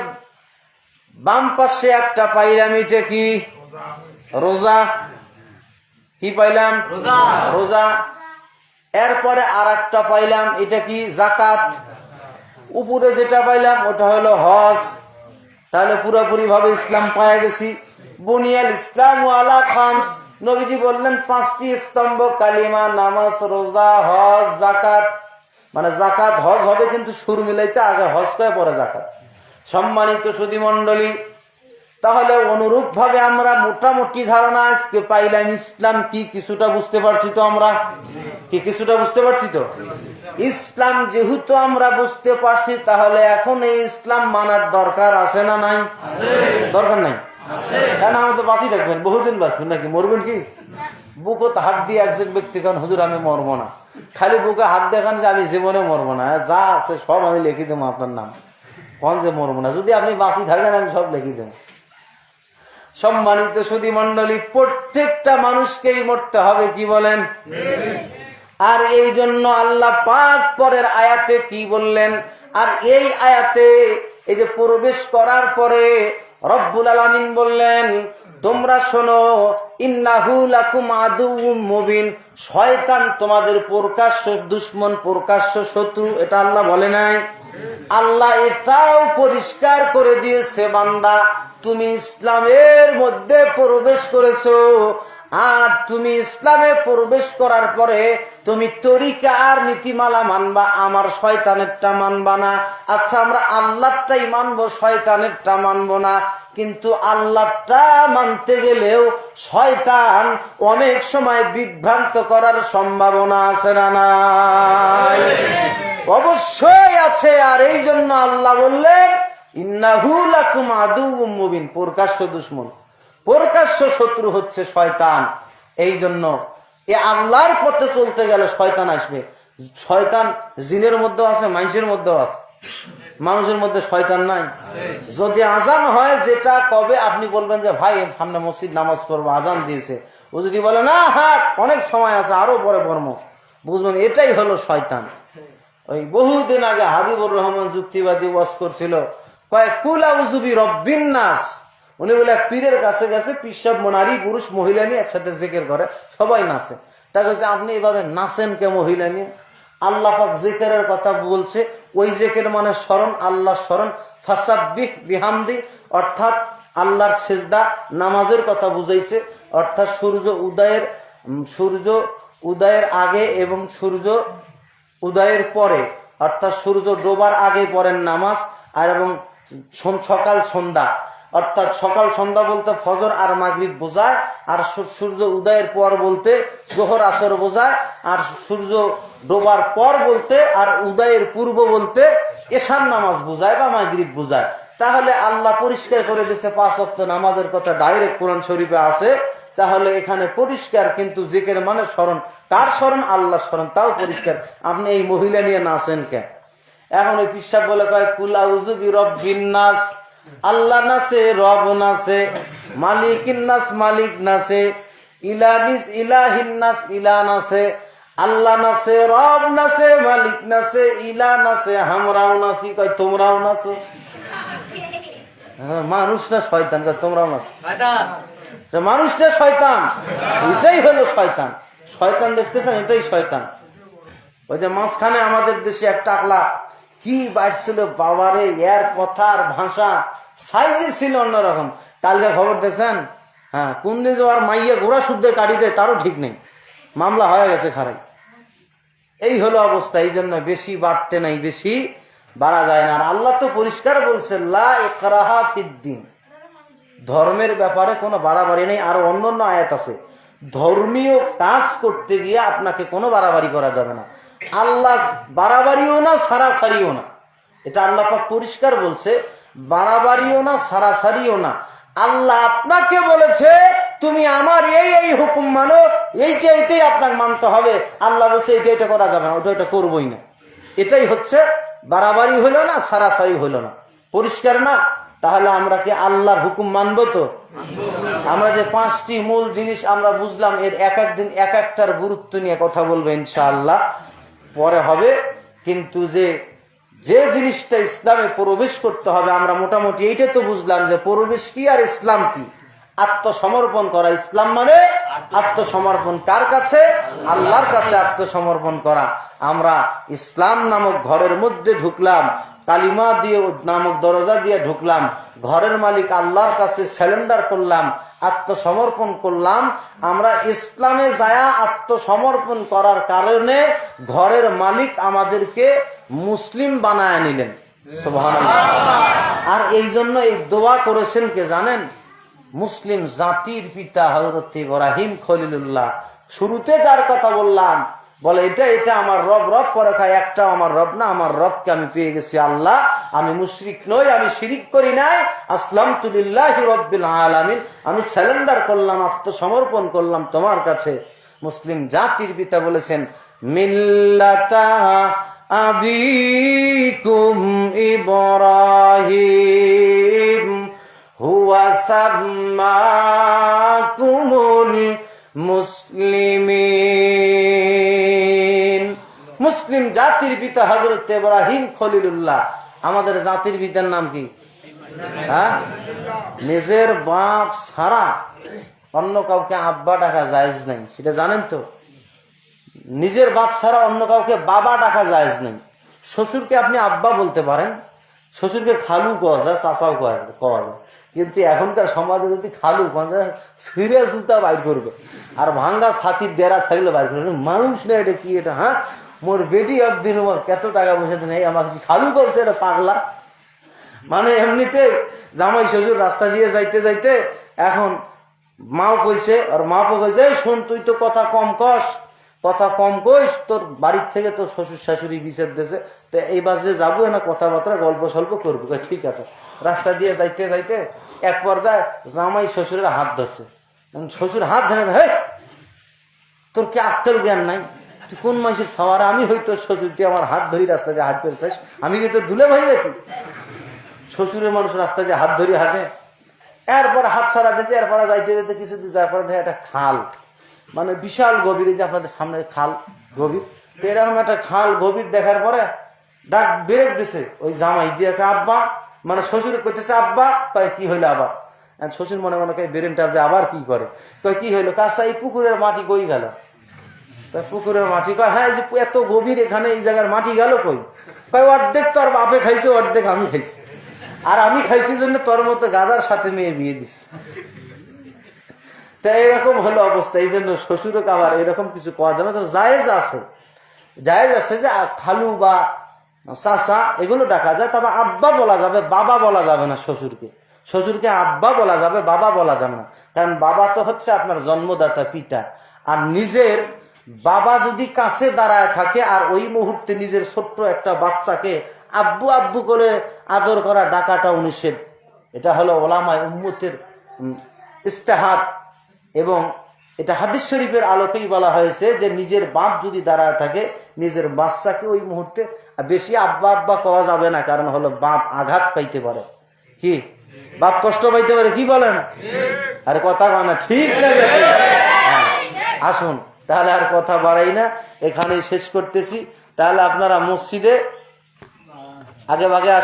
বাম পাশে একটা পাইলাম, এটা কি? রোজা। কি পাইলাম? রোজা। এরপরে আর একটা পাইলাম, এটা কি? যাকাত। উপরে যেটা পাইলাম ওটা হলো হজ। তাহলে পুরোপুরি ভাবে ইসলাম পাওয়া গেছি। বুনিয়াল ইসলাম আলা খামস, নবীজি বললেন 5টি স্তম্ভ, কালিমা, নামাজ, রোজা, হজ, জাকাত। মানে জাকাত হজ হবে, কিন্তু সুর মিলাইতে আগে হজ করে পরে জাকাত। সম্মানিত সুধী মন্ডলী, তাহলে অনুরূপ ভাবে আমরা মোটামুটি ধারণা আজকে পাইলাম ইসলাম কি, কিছুটা বুঝতে পারছি তো আমরা কি, কিছুটা বুঝতে পারছি তো। ইসলাম যেহেতু আমরা বুঝতে পারছি, তাহলে এখন এই ইসলাম মানার দরকার আছে না নাই? দরকার নাই? কারণ আমাদের তো বাঁচি থাকবেন, বহুদিন বাঁচবেন নাকি, মরবেন কি? বুকত হাত দিয়ে একজন ব্যক্তি কারণ হুজুর আমি মরবো না, খালি বুকে হাত দেখান যে আমি জীবনে মরবো না, যা আছে সব আমি লিখে দেবো আপনার নাম, কোন যে মরবো না, যদি আপনি বাঁচি থাকেন আমি সব লিখে দেবো। সম্মানিত সুধী মন্ডলী, প্রত্যেকটা মানুষকেই মরতে হবে, কি বলেন? আর এই জন্য আল্লাহ পাক পরের আয়াতে কি বললেন? আর এই আয়াতে এই যে প্রবেশ করার পরে রব্বুল আলামিন বললেন, তোমরা শোনো, ইন্নাহু লাকুম আদুউম মুবিন, শয়তান তোমাদের প্রকাশ্য দুশমন, প্রকাশ্য শত্রু। এটা আল্লাহ বলে নাই? আল্লাহ এটাও পরিষ্কার করে দিয়েছে, বান্দা তুমি ইসলামের মধ্যে প্রবেশ করেছো, আর তুমি ইসলামে প্রবেশ করার পরে তুমি তরিকা আর নীতিমালা মানবা, আমার শয়তানেরটা মানবা না। আচ্ছা, আমরা আল্লাহটাই মানবো, শয়তানেরটা মানবো না। কিন্তু আল্লাহটা মানতে গেলেও শয়তান অনেক সময় বিভ্রান্ত করার সম্ভাবনা আছে না নাই? অবশ্যই আছে। আর এই জন্য আল্লাহ বললেন, ইন্নাহু লাকুম আদুউম মুবিন, প্রকাশ্য দুশমন, প্রকাশ্য শত্রু হচ্ছে শয়তান। এই জন্য এ আল্লাহর পথে চলতে গেলে শয়তান আসবে। শয়তান জিনের মধ্যেও আছে, মানুষের মধ্যেও আছে। মানুষের মধ্যে শয়তান নাই? যদি আজান হয়, যেটা কবে আপনি বলবেন যে ভাই সামনে মসজিদ নামাজ পড়বো, আজান দিয়েছে, ও যদি বলে না হ্যাঁ অনেক সময় আছে, আরো পরে পড়বো, বুঝবেন এটাই হলো শয়তান। ওই বহুদিন আগে হাবিবুর রহমান যুক্তিবাদী ওয়াজ করছিল, কয় কুল আউযু বিরাব্বিন নাস। উনি বলে এক পীরের কাছে গেছে, পীর সাহেব নারী পুরুষ মহিলা নিয়ে একসাথে জিকির করে, সবাই নাচে। তা কইছে আপনি এভাবে নাচেন কে মহিলা নিয়ে? আল্লাহ পাক জিকিরের কথা বলছে, ওই জিকির মানে স্মরণ, আল্লাহ স্মরণ। ফাসাব্বিহ বিহামদি অর্থাৎ আল্লাহর সিজদা, নামাজের কথা বুঝাইছে। অর্থাৎ সূর্য উদয়ের আগে এবং সূর্য উদয়ের পরে, অর্থাৎ সূর্য ডোবার আগে পড়েন নামাজ, আর এবং সকাল সন্ধ্যা, অর্থাৎ সকাল সন্ধ্যা বলতে ফজর আর মাগরিব বোঝায়, আর সূর্য উদয়ের পর বলতে জোহর আসর বোঝায়, আর সূর্য ডোবার পর বলতে আর উদয়ের পূর্ব বলতে এশার নামাজ বোঝায় বা মাগরিব বোঝায়। তাহলে আল্লাহ পরিষ্কার করে দিচ্ছে 5 ওয়াক্ত নামাজের কথা ডাইরেক্ট কোরআন শরীফে আছে। তাহলে এখানে পরিষ্কার, কিন্তু জিকির মানে স্মরণ। কার স্মরণ? আল্লাহ স্মরণ, তাও পরিষ্কার। আপনি এই মহিলা নিয়ে নাচেন কেন? এখন ওই পিসাব বলে কয় কুল আউযু বিরাব্বিন নাস, আল্লাহ নাচে, রব নাচে, মালিকিন নাস মালিক নাচে, ইলাহিন নাস ইলা নাচে, আল্লাহ নাচে, রব নাচে, মালিক নাচে, ইলা নাচে, আমরাও নাচি। কয় তোমরাও নাচো? মানুষ না শয়তান? কয় তোমরাও নাচো? মানুষটা শয়তান, এটাই হলো শয়তান। শয়তান দেখতেছেন, এটাই শয়তান। ওই যে মাঝখানে আমাদের দেশে একটা টাকলা কি বাড়ছিল বাবারে, এর কথার ভাষা সাইজে ছিল অন্যরকম। কালকে খবর দেখছেন? হ্যাঁ, কোন দিন যে আর মাইয়া ঘোড়া শুদ্ধে কাটি দেয় তারও ঠিক নেই, মামলা হয়ে গেছে খারাই। এই হলো অবস্থা। এই জন্য বেশি বাড়তে নাই, বেশি বাড়া যায় না। আর আল্লাহ তো পরিষ্কার বলছে, লা ইকরাহা ফিদ্দিন, ধর্মের ব্যাপারে কোনো বাড়াবাড়ি নেই। আর অন্যান্য আয়াত আছে, ধর্মীয় কাজ করতে গিয়ে আপনাকে কোনো বাড়াবাড়ি করা যাবে না। আল্লাহ বাড়াবাড়িও না, সারাসারিও না। এটা আল্লাহ পাক পরিষ্কার বলছে, বাড়াবাড়িও না, সারাসারিও না। আল্লাহ আপনাকে বলেছে তুমি আমার এই এই হুকুম মানো, এইটাই আপনাকে মানতে হবে। আল্লাহ বলছে এটা করা যাবে না, ওটা করবোই না। এটাই হচ্ছে বাড়াবাড়ি হইল না, সারাসারি হইল না। পরিষ্কার না? তাহলে আমরা কি আল্লাহর হুকুম মানবো? তো আমরা যে 5টি মূল জিনিস আমরা বুঝলাম, এর এক একদিন এক একটার গুরুত্ব নিয়ে কথা বলবো ইনশাআল্লাহ, পরে হবে। কিন্তু যে জিনিসটা ইসলামে প্রবেশ করতে হবে, আমরা মোটামুটি এইটা তো বুঝলাম যে প্রবেশ কি আর ইসলাম কি। আত্মসমর্পণ করা, ইসলাম মানে আত্মসমর্পণ। কার কাছে? আল্লাহর কাছে আত্মসমর্পণ করা। আমরা ইসলাম নামক ঘরের মধ্যে ঢুকলাম, কালিমা দিয়ে নামক দরজা দিয়ে ঢুকলাম, ঘরের মালিক আল্লাহর কাছে স্যালেন্ডার করলাম, আত্মসমর্পণ করলাম। আমরা ইসলামে যায়া আত্মসমর্পণ করার কারণে ঘরের মালিক আমাদেরকে মুসলিম বানায় নিলেন। সুবহানাল্লাহ। আর এই জন্য এই দোয়া করেছেন কে জানেন? মুসলিম জাতির পিতা হযরত ইব্রাহিম খলিলুল্লাহ। শুরুতে যার কথা বললাম, বলে এটা আমার রব, রব করে খায়, একটাও আমার রব না, আমার রবকে আমি পেয়ে গেছি আল্লাহ, আমি মুশরিক নই, আমি শিরিক করি নাই, আসলামতু লিল্লাহি রাব্বিল আলামিন, আমি সারেন্ডার করলাম, আত্মসমর্পণ করলাম তোমার কাছে। মুসলিম জাতির পিতা বলেছেন মিল্লাতা আবিকুম ইব্রাহিম হুয়া সাম্মাকুমুল মুসলিমিন। মুসলিম জাতির পিতা হযরত ইব্রাহিম খলিলুল্লাহ। আমাদের জাতির পিতার নাম কি? হ্যাঁ, নিজের বাপ ছাড়া অন্য কাউকে আব্বা ডাকা জায়েজ নাই, সেটা জানেন তো? নিজের বাপ ছাড়া অন্য কাউকে বাবা ডাকা জায়েজ নাই। শ্বশুরকে আপনি আব্বা বলতে পারেন, শ্বশুরকে খালু কোয়া যায়, চাচাও কোয়া যায়, কিন্তু এখনকার সমাজে যদি খালু ছিঁড়ে জুতা বাইর করবে আর ভাঙ্গা ছাতির ডেরা থাকলে বাইর করবে, মানুষ না এটা কি, এটা হ্যাঁ মোর বেটি একদিন কত টাকা পয়সা দিন আমার খালু করছে, এটা পাগলা। মানে এমনিতে জামাই শ্বশুর রাস্তা দিয়ে যাইতে যাইতে এখন মাও কইছে আর মাপও কইছে, শোন তুই তো কথা কম কস, কথা কম কইস, তোর বাড়ির থেকে তোর শ্বশুর শাশুড়ি বিচার দিয়েছে, তো এই বাসে যাবো না, কথাবার্তা গল্প সল্প করবো। ঠিক আছে। রাস্তা দিয়ে যাইতে যাইতে এক পর্যায়ে জামাই শ্বশুরের হাত ধরছে, শ্বশুর হাত ঝাড়ে, হে তোর কি আক্কেল জ্ঞান নাই, তুই কোন মাসের সওয়ার, আমি হয়তো শ্বশুর, তুই আমার হাত ধরি রাস্তা দিয়ে হাত পেরেছিস, আমি কি তোর দুলে ভাই নাকি? শ্বশুরের মানুষ রাস্তা দিয়ে হাত ধরি হাঁটে। এরপরে হাত ছাড়া দিয়েছে, এরপরে যাইতে যেতে কিছু যার পরে দেখে একটা খাল, মানে বিশাল গভীর, যে আপনাদের সামনে খাল গভীর, তো এরকম একটা খাল গভীর দেখার পরে ডাক বেরেক দিছে ওই জামাই দিয়ে, আব্বা, মানে শ্বশুর করতেছে আব্বা, কয় কি হইলো আবার? শ্বশুর মনে মনে কয় বেরেনটা যে আবার কি করে, কয় কি হইলো? কাছা এই পুকুরের মাটি কই গেল? পুকুরের মাটি, কয় হ্যাঁ যে এত গভীর, এখানে এই জায়গার মাটি গেল কই? কয় অর্ধেক তোর বাপে খাইছে, অর্ধেক আমি খাইছি, আর আমি খাইছি জন্য তোর মতো গাদার সাথে মেয়ে বিয়ে দিছি। তা এরকম হলো অবস্থা। এই জন্য শ্বশুরকে আবার এরকম কিছু পাওয়া যাবে না, জায়েজ আছে, জায়েজ আছে যে খালু বা চাচা এগুলো ডাকা যায়, তবে আব্বা বলা যাবে, বাবা বলা যাবে না। শ্বশুরকে শ্বশুরকে আব্বা বলা যাবে, বাবা বলা যাবে না, কারণ বাবা তো হচ্ছে আপনার জন্মদাতা পিতা। আর নিজের বাবা যদি কাছে দাঁড়ায় থাকে আর ওই মুহূর্তে নিজের ছোট্ট একটা বাচ্চাকে আব্বু আব্বু করে আদর করা, ডাকাটাও নিষেধ। এটা হলো ওলামায়ে উম্মতের ইস্তেহাদ, এবং এটা হাদিস শরীফের আলোকেই বলা হয়েছে যে নিজের বাপ যদি দাঁড়ায় থাকে, নিজের বাচ্চাকে ওই মুহূর্তে বেশি আব্বা আব্বা করা যাবে না, কারণ হলো বাপ আঘাত পাইতে পারে, কি বাপ কষ্ট পাইতে পারে, কি বলেন? আরে কথা কয় না, ঠিক না? হ্যাঁ, আসুন তাহলে আর কথা বাড়াই না, এখানেই শেষ করতেছি। তাহলে আপনারা মসজিদে আগে ভাগে